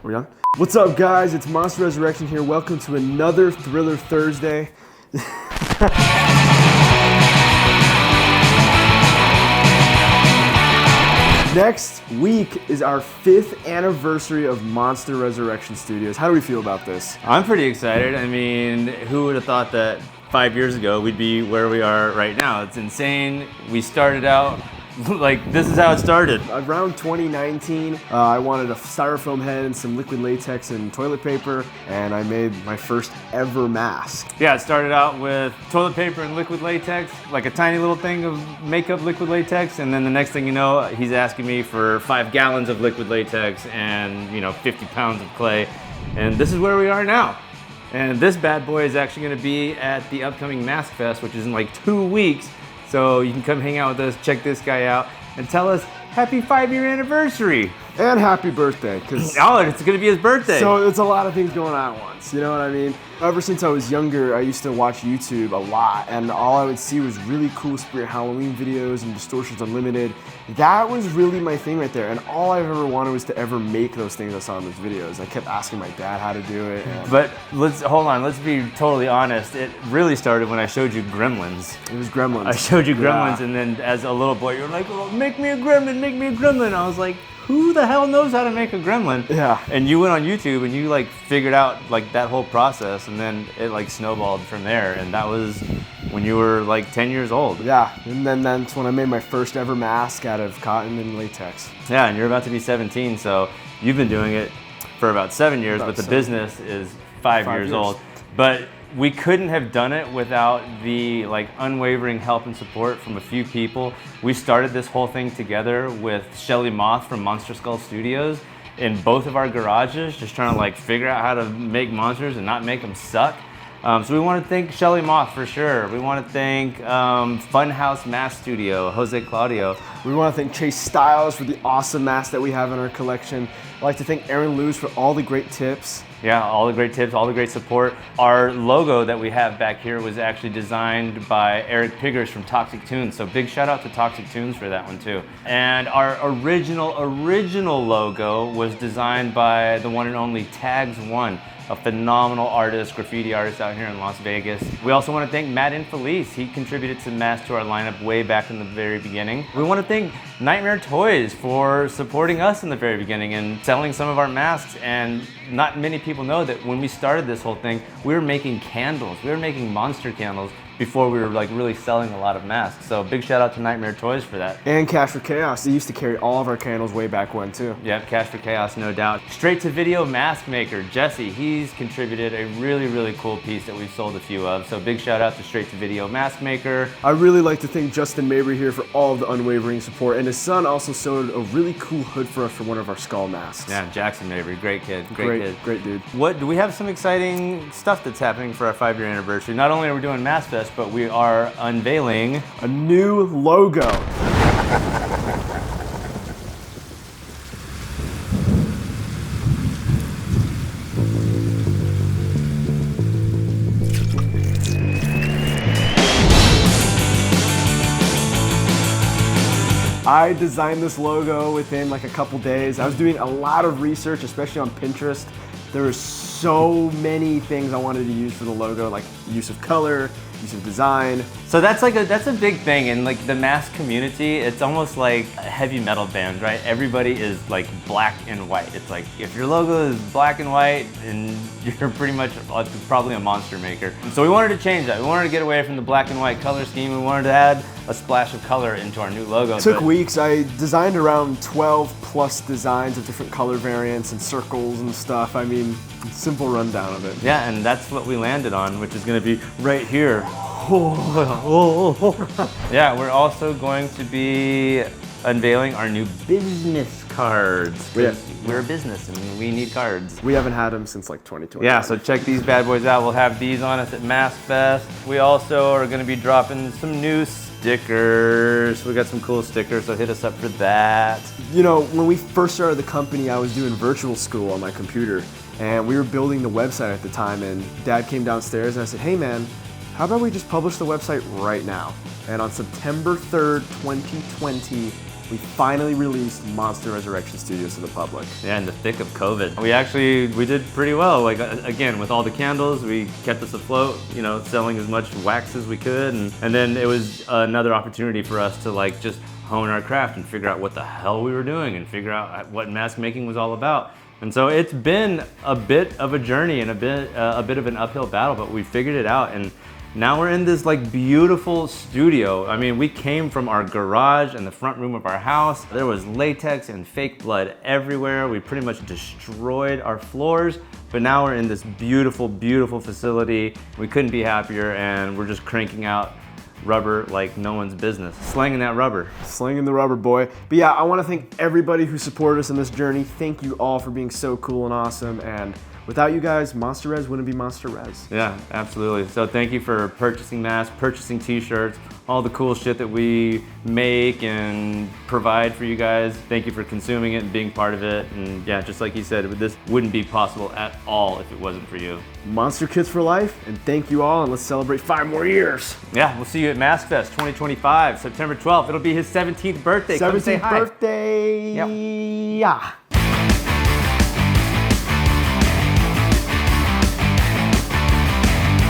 We're done? What's up, guys? It's Monster Resurrection here. Welcome to another Thriller Thursday. Next week is our 5th anniversary of Monster Resurrection Studios. How do we feel about this? I'm pretty excited. I mean, who would have thought that 5 years ago we'd be where we are right now? It's insane. We started out like this is how it started. Around 2019, I wanted a styrofoam head and some liquid latex and toilet paper, and I made my first ever mask. Yeah, it started out with toilet paper and liquid latex, like a tiny little thing of makeup liquid latex, and then the next thing you know, he's asking me for 5 gallons of liquid latex and 50 pounds of clay, and this is where we are now. And this bad boy is actually going to be at the upcoming Mask Fest, which is in like 2 weeks. So you can come hang out with us, check this guy out, and tell us happy 5-year anniversary. And happy birthday, because it's gonna be his birthday. So it's a lot of things going on at once, you know what I mean? Ever since I was younger, I used to watch YouTube a lot, and all I would see was really cool Spirit Halloween videos and Distortions Unlimited. That was really my thing right there, and all I ever wanted was to ever make those things I saw in those videos. I kept asking my dad how to do it. But let's be totally honest. It really started when I showed you Gremlins. It was Gremlins. I showed you Gremlins, and then as a little boy, you were like, oh, make me a gremlin, make me a gremlin. I was like, who the hell knows how to make a gremlin? Yeah. And you went on YouTube and you like figured out like that whole process, and then it like snowballed from there. And that was when you were like 10 years old. Yeah. And then that's when I made my first ever mask out of cotton and latex. Yeah, and you're about to be 17, so you've been doing it for about 7 years, but the business is 5 years old. But we couldn't have done it without the like unwavering help and support from a few people. We started this whole thing together with Shelly Moth from Monster Skull Studios in both of our garages, just trying to like figure out how to make monsters and not make them suck. So we want to thank Shelly Moth for sure. We want to thank Funhouse Mask Studio, Jose Claudio. We want to thank Chase Styles for the awesome masks that we have in our collection. I'd like to thank Aaron Lewis for all the great tips. Yeah, all the great tips, all the great support. Our logo that we have back here was actually designed by Eric Piggers from Toxic Tunes, so big shout out to Toxic Tunes for that one too. And our original logo was designed by the one and only Tags One, a phenomenal artist, graffiti artist out here in Las Vegas. We also want to thank Matt Infelice. He contributed some masks to our lineup way back in the very beginning. We want to thank Nightmare Toys for supporting us in the very beginning and selling some of our masks. And not many people know that when we started this whole thing, we were making candles. We were making monster candles before we were like really selling a lot of masks. So big shout out to Nightmare Toys for that. And Cash for Chaos. They used to carry all of our candles way back when too. Yep, Cash for Chaos, no doubt. Straight to Video Mask Maker, Jesse, he's contributed a really, really cool piece that we've sold a few of. So big shout out to Straight to Video Mask Maker. I really like to thank Justin Mabry here for all of the unwavering support. And his son also sewed a really cool hood for us for one of our skull masks. Yeah, Jackson Mabry, great kid, great kid. Great dude. What, do we have some exciting stuff that's happening for our 5-year anniversary? Not only are we doing Mask Fest, but we are unveiling a new logo. I designed this logo within like a couple days. I was doing a lot of research, especially on Pinterest. There were so many things I wanted to use for the logo, like use of color, use of design. So that's a big thing in like the mask community. It's almost like a heavy metal band, right? Everybody is like black and white. It's like if your logo is black and white, and you're pretty much probably a monster maker. So we wanted to change that. We wanted to get away from the black and white color scheme. We wanted to add a splash of color into our new logo. It took weeks. I designed around 12 plus designs of different color variants and circles and stuff. I mean, simple rundown of it. Yeah, and that's what we landed on, which is going to be right here. Yeah, we're also going to be unveiling our new business cards. We're a business and we need cards. We haven't had them since like 2020. Yeah, so check these bad boys out. We'll have these on us at Mask Fest. We also are going to be dropping some new stickers. We got some cool stickers, so hit us up for that. You know, when we first started the company, I was doing virtual school on my computer, and we were building the website at the time, and Dad came downstairs and I said, hey man, how about we just publish the website right now? And on September 3rd, 2020, we finally released Monster Resurrection Studios to the public. Yeah, in the thick of COVID. We did pretty well. Like, again, with all the candles, we kept us afloat, you know, selling as much wax as we could. And then it was another opportunity for us to like just hone our craft and figure out what the hell we were doing and figure out what mask making was all about. And so it's been a bit of a journey and a bit of an uphill battle, but we figured it out. And now we're in this like beautiful studio. I mean, we came from our garage and the front room of our house. There was latex and fake blood everywhere. We pretty much destroyed our floors, but now we're in this beautiful, beautiful facility. We couldn't be happier, and we're just cranking out rubber like no one's business. Slanging that rubber. Slinging the rubber, boy. But yeah, I want to thank everybody who supported us in this journey. Thank you all for being so cool and awesome. And without you guys, Monster Res wouldn't be Monster Res. Yeah, absolutely. So thank you for purchasing masks, purchasing t-shirts, all the cool shit that we make and provide for you guys. Thank you for consuming it and being part of it. And yeah, just like you said, this wouldn't be possible at all if it wasn't for you. Monster Kids for life, and thank you all, and let's celebrate 5 more years. Yeah, we'll see you at Mask Fest 2025, September 12th. It'll be his 17th birthday. Come say 17th hi. birthday. Yep. Yeah.